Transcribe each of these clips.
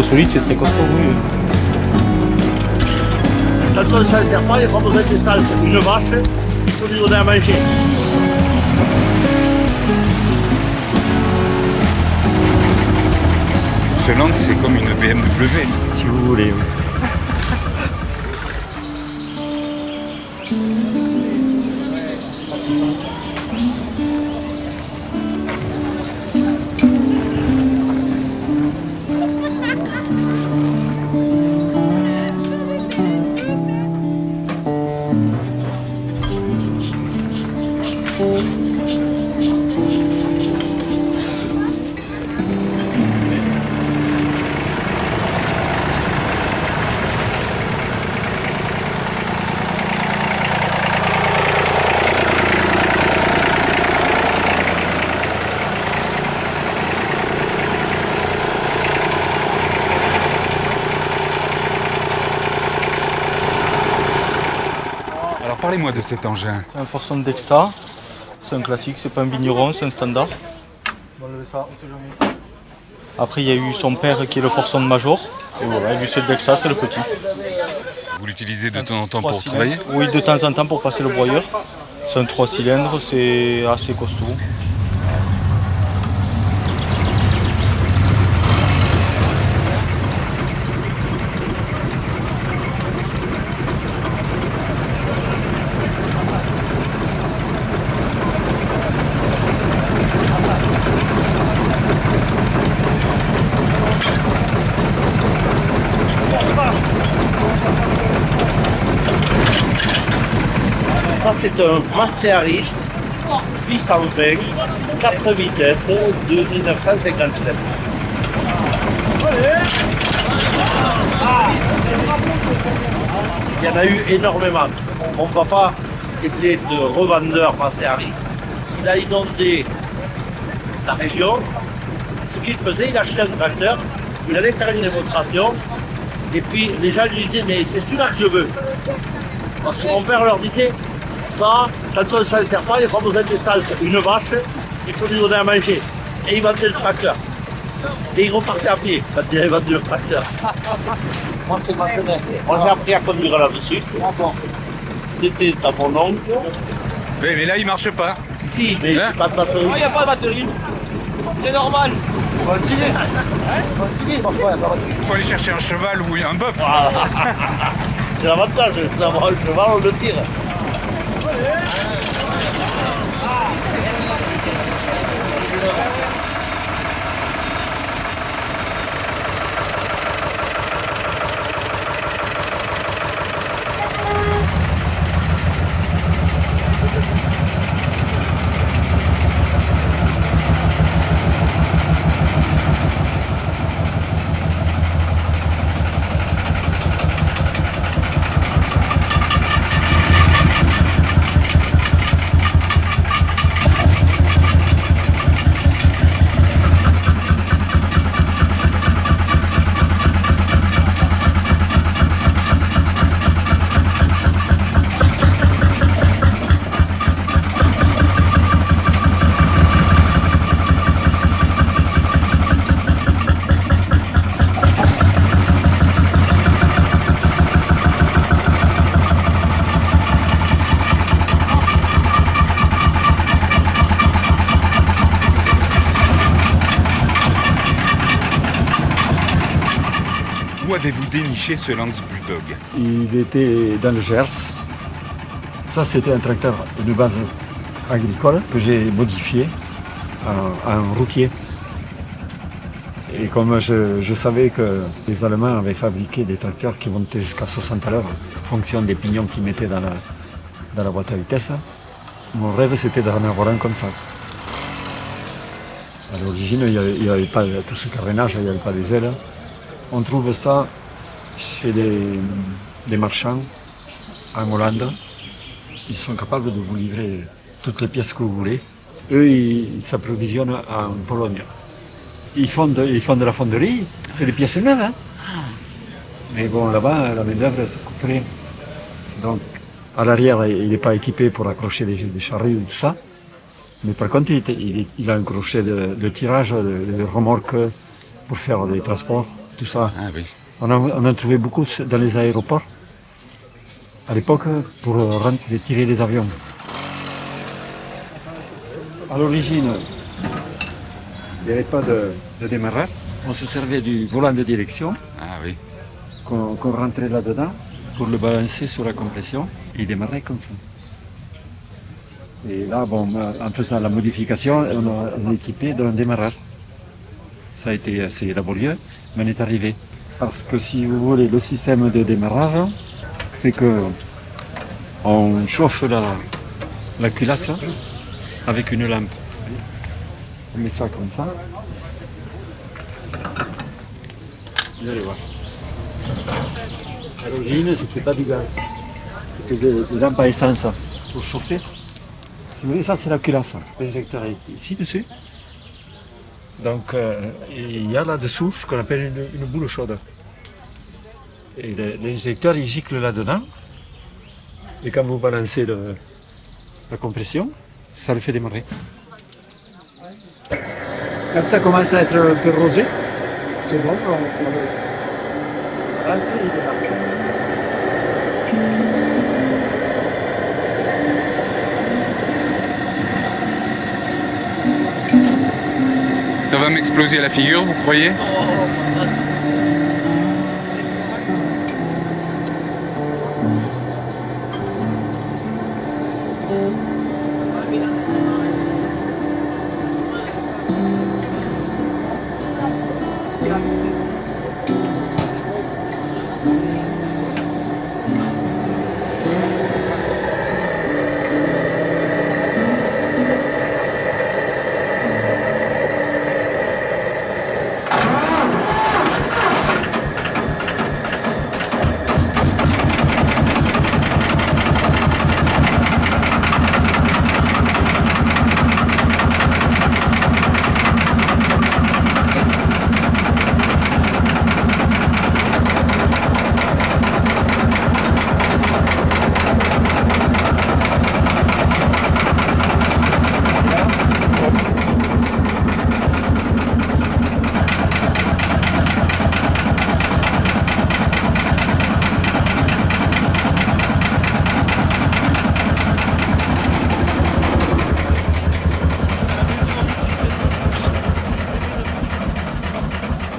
très solide, c'est très costaud, oui. Quand on ne s'en sert pas, il n'y a pas besoin d'essence. Une vache, il faut lui donner à manger. Ce Land, c'est comme une BMW. Si vous voulez, oui. Alors parlez-moi de cet engin. C'est un Forson Dexta, c'est un classique, c'est pas un vigneron, c'est un standard. On va enlever ça, on sait jamais. Après il y a eu son père qui est le Forson Major, et voilà, lui c'est le Dexta, c'est le petit. Vous l'utilisez de temps en temps 3 pour cylindres. travailler? Oui, de temps en temps pour passer le broyeur. C'est un 3 cylindres, c'est assez costaud. Ça, c'est un Massey-Harris 820, 4 vitesses de 1957. Il y en a eu énormément. Mon papa était de revendeur Massey-Harris. Il a inondé la région. Ce qu'il faisait, il achetait un tracteur, il allait faire une démonstration, et puis les gens lui disaient, mais c'est celui-là que je veux. Parce que mon père leur disait, ça, quand on ne s'en sert pas, il n'y a pas besoin d'essence. Une vache, il faut lui donner à manger. Et il vendait le tracteur. Et il repartait à pied quand il avait vendu le tracteur. Moi, c'est ma jeunesse. Moi, j'ai appris à conduire là-dessus. C'était à mon oncle. Oui, mais là, il marche pas. Si, mais Hein? j'ai pas de batterie. Il n'y a pas de batterie. C'est normal. Il faut aller chercher un cheval ou un bœuf. C'est l'avantage d'avoir un cheval, on le tire. Où avez-vous déniché ce Lance Bulldog? Il était dans le Gers. Ça, c'était un tracteur de base agricole que j'ai modifié en routier. Et comme je savais que les Allemands avaient fabriqué des tracteurs qui montaient jusqu'à 60 à l'heure en fonction des pignons qu'ils mettaient dans la boîte à vitesse, mon rêve c'était d'en avoir un comme ça. À l'origine, il n'y avait pas tout ce carénage, il n'y avait pas les ailes. On trouve ça chez des marchands en Hollande. Ils sont capables de vous livrer toutes les pièces que vous voulez. Eux, ils s'approvisionnent en Pologne. Ils font de la fonderie, c'est des pièces neuves. Hein. Mais bon, là-bas, la main-d'œuvre, ça coûte rien. Donc, à l'arrière, il n'est pas équipé pour accrocher des charrues et tout ça. Mais par contre, il a un crochet de tirage, de remorque pour faire des transports tout ça. Ah oui. On en trouvait beaucoup dans les aéroports, à l'époque, pour tirer les avions. À l'origine, il n'y avait pas de démarrage. On se servait du volant de direction Ah oui. qu'on rentrait là-dedans pour le balancer sur la compression et il démarrait comme ça. Et là, bon, en faisant la modification, on a équipé d'un démarrage. Ça a été assez laborieux, mais on est arrivé. Parce que si vous voulez, le système de démarrage, c'est que on chauffe la culasse avec une lampe. On met ça comme ça. Vous allez voir. À l'origine, c'était pas du gaz. C'était des lampes à essence pour chauffer. Si vous voulez, ça c'est la culasse. L'injecteur est ici dessus. Donc il y a là-dessous ce qu'on appelle une boule chaude. Et l'injecteur il gicle là-dedans. Et quand vous balancez la compression, ça le fait démarrer. Quand ça commence à être un peu rosé, c'est bon, on le balance et il démarre. Ça va m'exploser à la figure, vous croyez?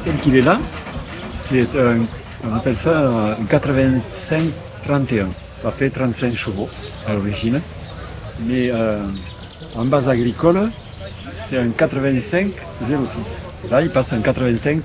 Tel qu'il est là, on appelle ça un 85-31. Ça fait 35 chevaux à l'origine. Mais en base agricole, c'est un 85-06. Là, il passe un 85-31.